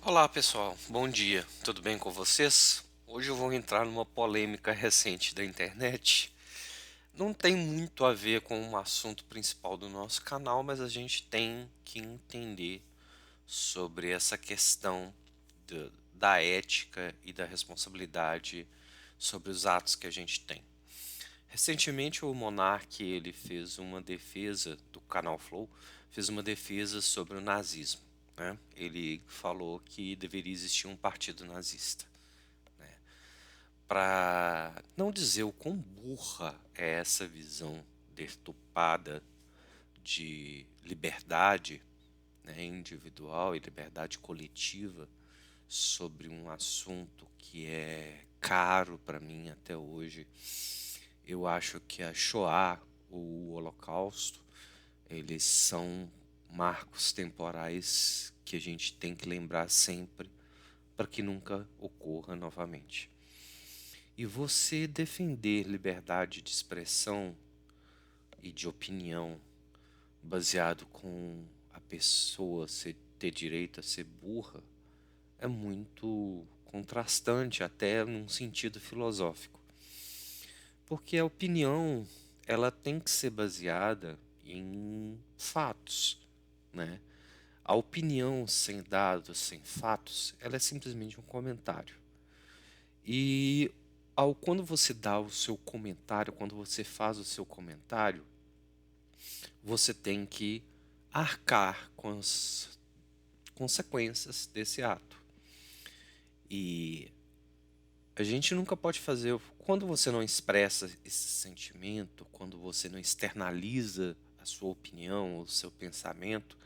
Olá pessoal, bom dia, tudo bem com vocês? Hoje eu vou entrar numa polêmica recente da internet. Não tem muito a ver com o assunto principal do nosso canal, mas a gente tem que entender sobre essa questão da ética e da responsabilidade sobre os atos que a gente tem. Recentemente o Monark ele fez uma defesa do canal Flow, fez uma defesa sobre o nazismo, né? Ele falou que deveria existir um partido nazista, né? Para não dizer o quão burra é essa visão deturpada de liberdade, né, individual e liberdade coletiva sobre um assunto que é caro para mim até hoje. Eu acho que a Shoah, o Holocausto, eles são marcos temporais que a gente tem que lembrar sempre para que nunca ocorra novamente. E você defender liberdade de expressão e de opinião baseado com a pessoa ter direito a ser burra é muito contrastante até num sentido filosófico. Porque a opinião, ela tem que ser baseada em fatos, né? A opinião sem dados, sem fatos, ela é simplesmente um comentário. E quando você dá o seu comentário, quando você faz o seu comentário, você tem que arcar com as consequências desse ato. E a gente nunca pode fazer, quando você não expressa esse sentimento, quando você não externaliza a sua opinião, o seu pensamento,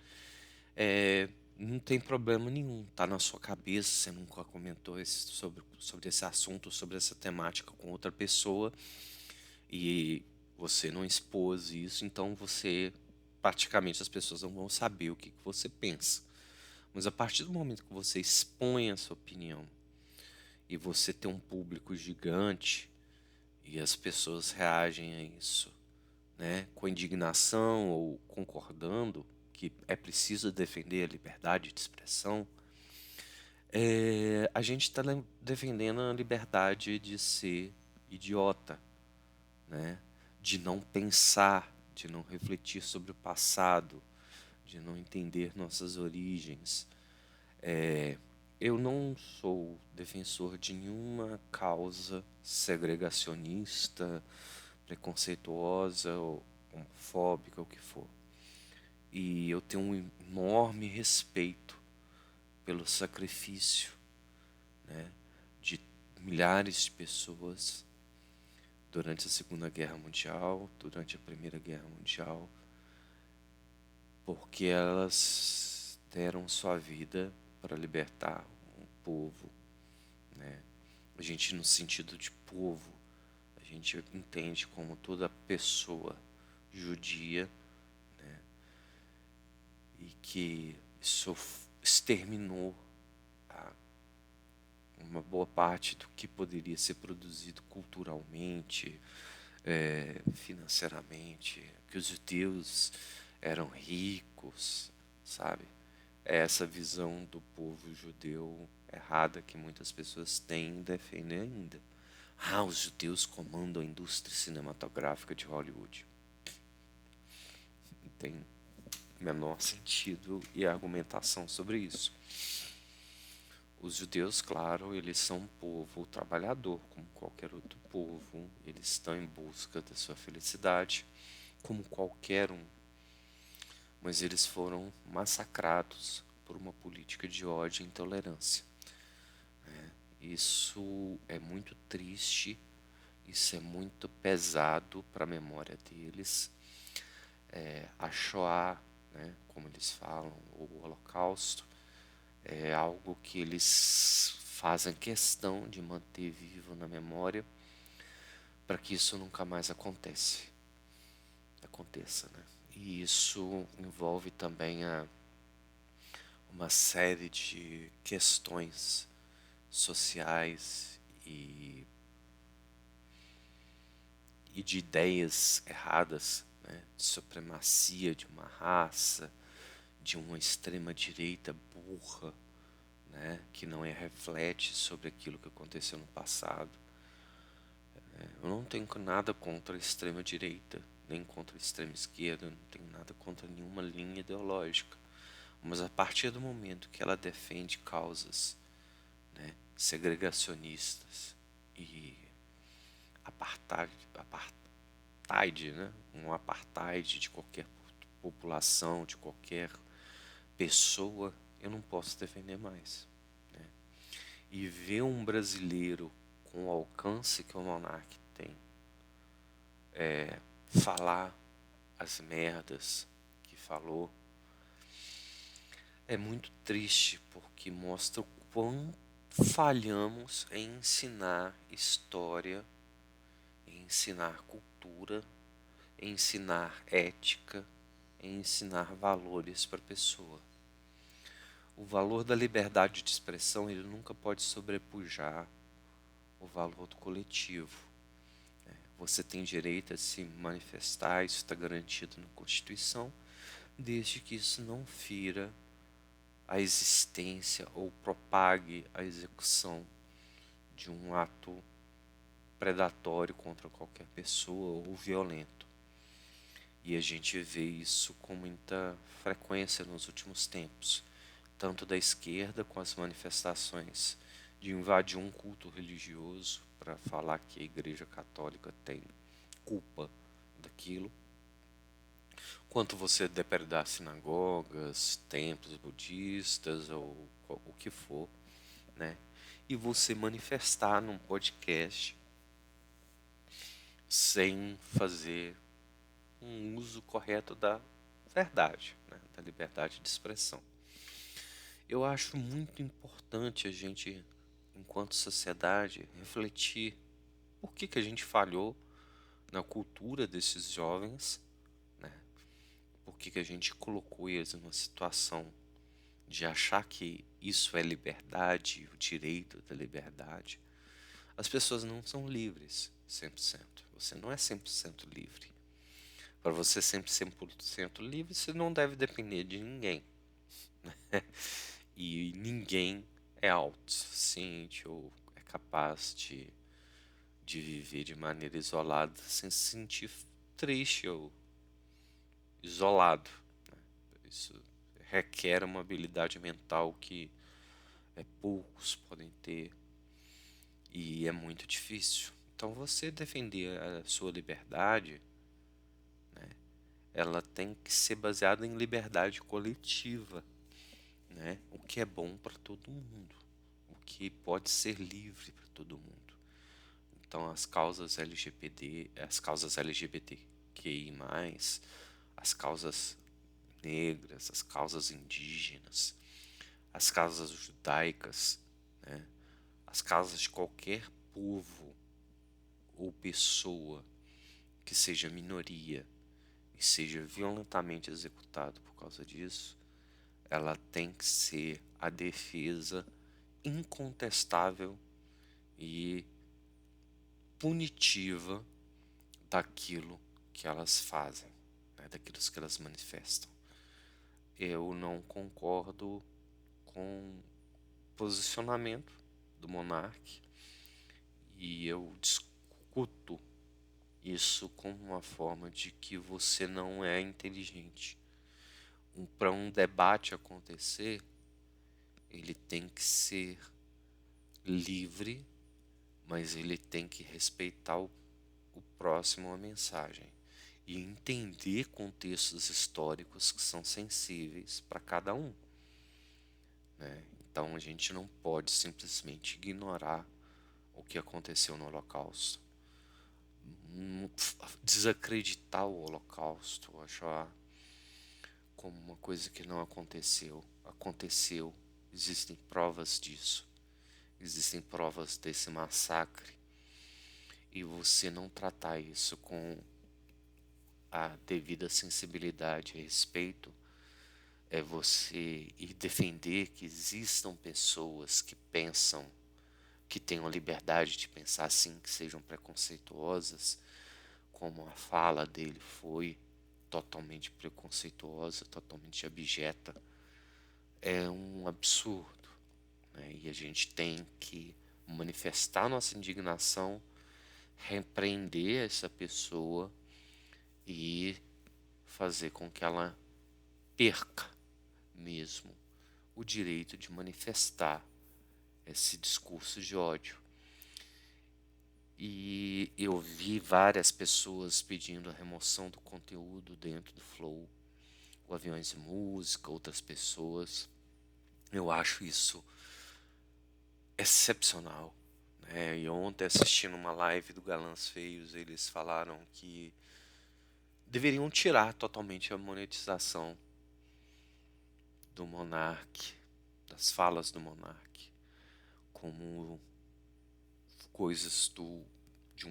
não tem problema nenhum, tá na sua cabeça, você nunca comentou sobre esse assunto, sobre essa temática com outra pessoa e você não expôs isso, então praticamente as pessoas não vão saber o que você pensa. Mas a partir do momento que você expõe a sua opinião e você tem um público gigante e as pessoas reagem a isso, né, com indignação ou concordando que é preciso defender a liberdade de expressão, a gente está defendendo a liberdade de ser idiota, né, de não pensar, de não refletir sobre o passado, de não entender nossas origens. Eu não sou defensor de nenhuma causa segregacionista, preconceituosa ou homofóbica, o que for. E eu tenho um enorme respeito pelo sacrifício, né, de milhares de pessoas durante a Segunda Guerra Mundial, durante a Primeira Guerra Mundial, porque elas deram sua vida para libertar um povo, né? A gente, no sentido de povo, a gente entende como toda pessoa judia, né, e que isso exterminou uma boa parte do que poderia ser produzido culturalmente, financeiramente, que os judeus eram ricos, sabe? É essa visão do povo judeu errada que muitas pessoas têm e defendem ainda. Ah, os judeus comandam a indústria cinematográfica de Hollywood. Não tem o menor sentido e argumentação sobre isso. Os judeus, claro, eles são um povo trabalhador, como qualquer outro povo. Eles estão em busca da sua felicidade, como qualquer um. Mas eles foram massacrados por uma política de ódio e intolerância. Isso é muito triste, isso é muito pesado para a memória deles. A Shoah, né, como eles falam, o Holocausto, é algo que eles fazem questão de manter vivo na memória para que isso nunca mais aconteça, né? E isso envolve também uma série de questões sociais e de ideias erradas, né, de supremacia de uma raça, de uma extrema direita burra, né, que não reflete sobre aquilo que aconteceu no passado. Eu não tenho nada contra a extrema direita, nem contra a extrema esquerda, eu não tenho nada contra nenhuma linha ideológica. Mas a partir do momento que ela defende causas, né, segregacionistas e apartheid, né, um apartheid de qualquer população, de qualquer pessoa, eu não posso defender mais, né? E ver um brasileiro com o alcance que o Monark tem, falar as merdas que falou, é muito triste, porque mostra o quão falhamos em ensinar história, em ensinar cultura, em ensinar ética, em ensinar valores para a pessoa. O valor da liberdade de expressão, ele nunca pode sobrepujar o valor do coletivo. Você tem direito a se manifestar, isso está garantido na Constituição, desde que isso não fira a existência ou propague a execução de um ato predatório contra qualquer pessoa ou violento. E a gente vê isso com muita frequência nos últimos tempos, tanto da esquerda com as manifestações de invadir um culto religioso para falar que a Igreja Católica tem culpa daquilo, quanto você depredar sinagogas, templos budistas ou o que for, né? E você manifestar num podcast sem fazer um uso correto da verdade, né? Da liberdade de expressão. Eu acho muito importante a gente, enquanto sociedade, refletir por que a gente falhou na cultura desses jovens, né? Por que a gente colocou eles numa situação de achar que isso é liberdade, o direito da liberdade. As pessoas não são livres 100%. Você não é 100% livre. Para você ser 100% livre, você não deve depender de ninguém. E ninguém é autossuficiente ou é capaz de viver de maneira isolada sem se sentir triste ou isolado. Isso requer uma habilidade mental que poucos podem ter e é muito difícil. Então você defender a sua liberdade, né, ela tem que ser baseada em liberdade coletiva, né, o que é bom para todo mundo, o que pode ser livre para todo mundo. Então as causas LGBTQI+, as causas negras, as causas indígenas, as causas judaicas, né, as causas de qualquer povo ou pessoa que seja minoria e seja violentamente executado por causa disso, ela tem que ser a defesa incontestável e punitiva daquilo que elas fazem, né, daquilo que elas manifestam. Eu não concordo com o posicionamento do monarca e eu discuto isso como uma forma de que você não é inteligente. Para um debate acontecer, ele tem que ser livre, mas ele tem que respeitar o próximo a mensagem e entender contextos históricos que são sensíveis para cada um, né? Então a gente não pode simplesmente ignorar o que aconteceu no Holocausto, desacreditar o Holocausto, achar como uma coisa que não aconteceu. Aconteceu, existem provas disso, existem provas desse massacre, e você não tratar isso com a devida sensibilidade e respeito é você ir defender que existam pessoas que pensam, que tenham a liberdade de pensar assim, que sejam preconceituosas, como a fala dele foi totalmente preconceituosa, totalmente abjeta. É um absurdo, né? E a gente tem que manifestar nossa indignação, repreender essa pessoa e fazer com que ela perca mesmo o direito de manifestar esse discurso de ódio. E eu vi várias pessoas pedindo a remoção do conteúdo dentro do Flow, o Aviões de Música, outras pessoas. Eu acho isso excepcional, né? E ontem, assistindo uma live do Galãs Feios, eles falaram que deveriam tirar totalmente a monetização do Monark, das falas do Monark, como coisas de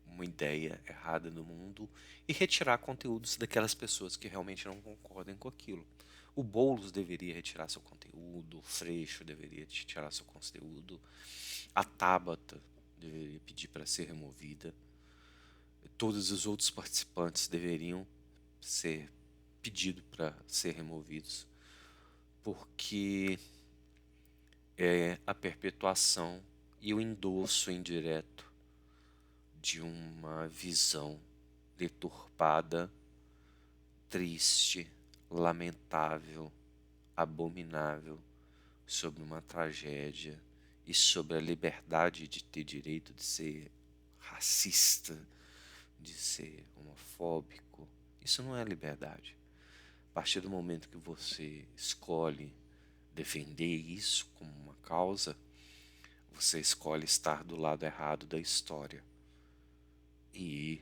uma ideia errada no mundo, e retirar conteúdos daquelas pessoas que realmente não concordem com aquilo. O Boulos deveria retirar seu conteúdo, o Freixo deveria retirar seu conteúdo, a Tabata deveria pedir para ser removida, todos os outros participantes deveriam ser pedidos para ser removidos, porque é a perpetuação e o endosso indireto de uma visão deturpada, triste, lamentável, abominável sobre uma tragédia e sobre a liberdade de ter direito de ser racista, de ser homofóbico. Isso não é liberdade. A partir do momento que você escolhe defender isso como uma causa, você escolhe estar do lado errado da história. E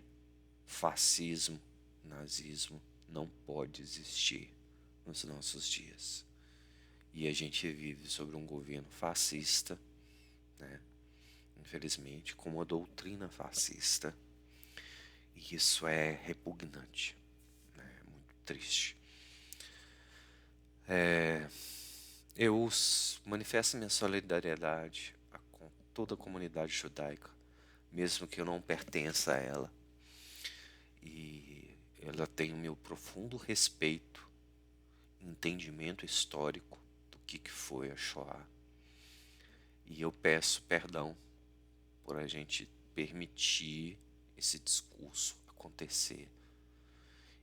fascismo, nazismo não pode existir nos nossos dias. E a gente vive sobre um governo fascista, né? Infelizmente, com uma doutrina fascista. E isso é repugnante, né? É muito triste. Eu manifesto minha solidariedade com toda a comunidade judaica, mesmo que eu não pertença a ela. E ela tem o meu profundo respeito, entendimento histórico do que foi a Shoah. E eu peço perdão por a gente permitir esse discurso acontecer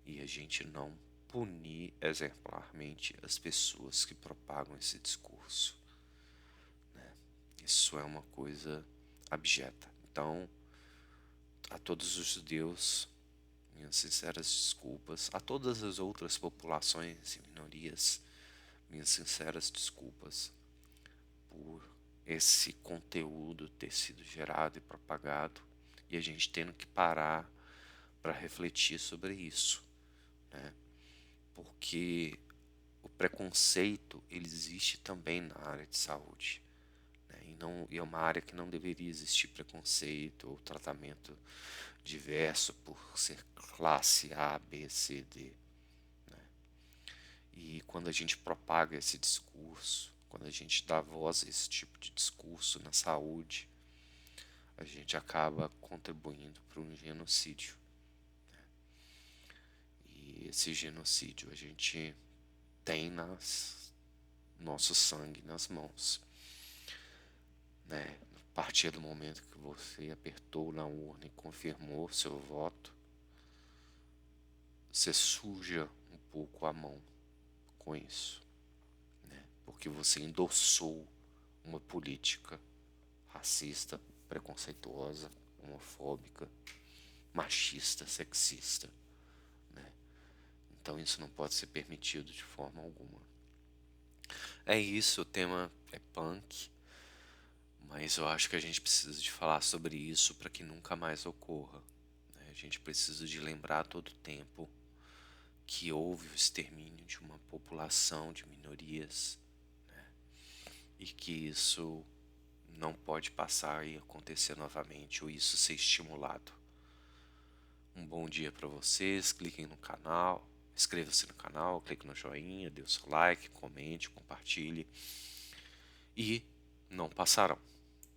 e a gente não punir exemplarmente as pessoas que propagam esse discurso, né? Isso é uma coisa abjeta. Então, a todos os judeus, minhas sinceras desculpas. A todas as outras populações e minorias, minhas sinceras desculpas por esse conteúdo ter sido gerado e propagado e a gente tendo que parar para refletir sobre isso, né? Porque o preconceito ele existe também na área de saúde, né? E é uma área que não deveria existir preconceito ou tratamento diverso por ser classe A, B, C, D, né? E quando a gente propaga esse discurso, quando a gente dá voz a esse tipo de discurso na saúde, a gente acaba contribuindo para um genocídio. E esse genocídio a gente tem nosso sangue nas mãos, né? A partir do momento que você apertou na urna e confirmou seu voto, você suja um pouco a mão com isso, né? Porque você endossou uma política racista, preconceituosa, homofóbica, machista, sexista, né? Então isso não pode ser permitido de forma alguma. É isso, o tema é punk, mas eu acho que a gente precisa de falar sobre isso para que nunca mais ocorra, né? A gente precisa de lembrar a todo tempo que houve o extermínio de uma população de minorias, né? E que isso não pode passar e acontecer novamente, ou isso ser estimulado. Um bom dia para vocês, cliquem no canal, inscreva-se no canal, clique no joinha, dê o seu like, comente, compartilhe e não passarão.